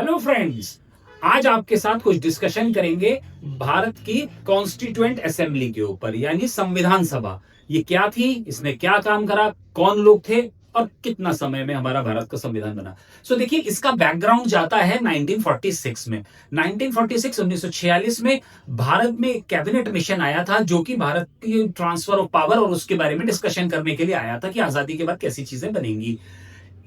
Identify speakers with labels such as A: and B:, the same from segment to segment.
A: Hello friends, आज आपके साथ कुछ डिस्कशन करेंगे भारत की कॉन्स्टिट्यूएंट असेंबली के ऊपर, यानी संविधान सभा। ये क्या थी, इसने क्या काम करा, कौन लोग थे और कितना समय में हमारा भारत का संविधान बना। देखिए, इसका बैकग्राउंड जाता है 1946 में। 1946 में भारत में एक कैबिनेट मिशन आया था, जो कि भारत की ट्रांसफर ऑफ पावर और उसके बारे में डिस्कशन करने के लिए आया था कि आजादी के बाद कैसी चीजें बनेंगी।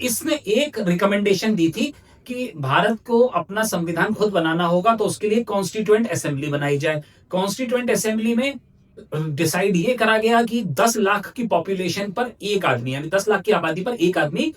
A: इसने एक रिकमेंडेशन दी थी कि भारत को अपना संविधान खुद बनाना होगा, तो उसके लिए कॉन्स्टिट्यूएंट असेंबली बनाई जाए। कॉन्स्टिट्यूएंट असेंबली में डिसाइड ये करा गया कि 10 लाख की पॉपुलेशन पर एक आदमी, यानी 10 लाख की आबादी पर एक आदमी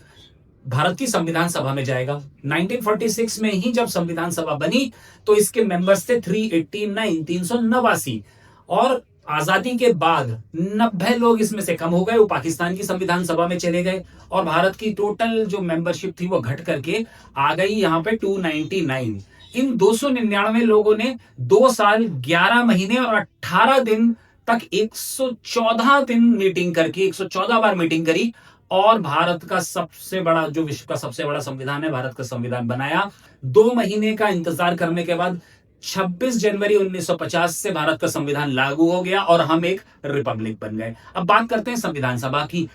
A: भारत की संविधान सभा में जाएगा। 1946 में ही जब संविधान सभा बनी तो इसके मेंबर्स थे 389 और आजादी के बाद 90 लोग इसमें से कम हो गए, वो पाकिस्तान की संविधान सभा में चले गए और भारत की टोटल जो मेंबरशिप थी वो घट करके आ गई यहाँ पे 299। इन 299 लोगों ने 2 साल 11 महीने और 18 दिन तक 114 दिन मीटिंग करके 114 बार मीटिंग करी और भारत का सबसे बड़ा, जो विश्व का सबसे बड़ा संविधान है, भारत का संविधान बनाया। 2 महीने का इंतजार करने के बाद 26 जनवरी 1950 से भारत का संविधान लागू हो गया और हम एक रिपब्लिक बन गए। अब बात करते हैं संविधान सभा की।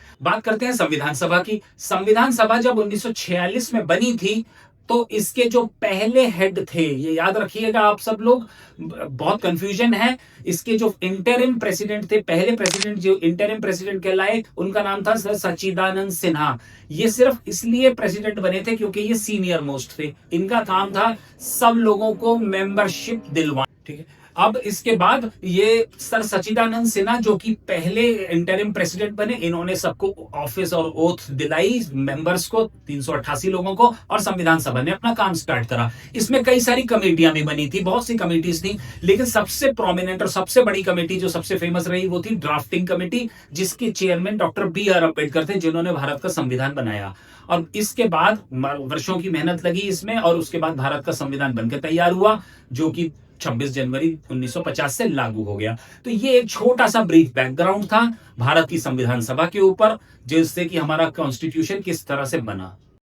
A: संविधान सभा जब 1946 में बनी थी तो इसके जो पहले हेड थे, ये याद रखिएगा आप सब लोग, बहुत कंफ्यूजन है। इसके जो इंटरिम प्रेसिडेंट थे, पहले प्रेसिडेंट जो इंटरिम प्रेसिडेंट कहलाए, उनका नाम था सर सच्चिदानंद सिन्हा। ये सिर्फ इसलिए प्रेसिडेंट बने थे क्योंकि ये सीनियर मोस्ट थे। इनका काम था सब लोगों को मेंबरशिप दिलवाना, ठीक है। अब इसके बाद ये सर सच्चिदानंद सिन्हा, जो कि पहले इंटरिम प्रेसिडेंट बने, इन्होंने सबको ऑफिस और ओथ दिलाई, मेंबर्स को, 388 लोगों को, और संविधान सभा ने अपना काम स्टार्ट करा। इसमें कई सारी कमेटियां भी बनी थी, बहुत सी कमेटीज थी, लेकिन सबसे प्रोमिनेंट और सबसे बड़ी कमेटी जो सबसे फेमस रही वो थी ड्राफ्टिंग कमेटी, जिसके चेयरमैन डॉक्टर BR अम्बेडकर थे, जिन्होंने भारत का संविधान बनाया। और इसके बाद वर्षों की मेहनत लगी इसमें और उसके बाद भारत का संविधान बनकर तैयार हुआ, जो कि 26 जनवरी 1950 से लागू हो गया। तो ये एक छोटा सा ब्रीफ बैकग्राउंड था भारत की संविधान सभा के ऊपर, जिससे कि हमारा कॉन्स्टिट्यूशन किस तरह से बना।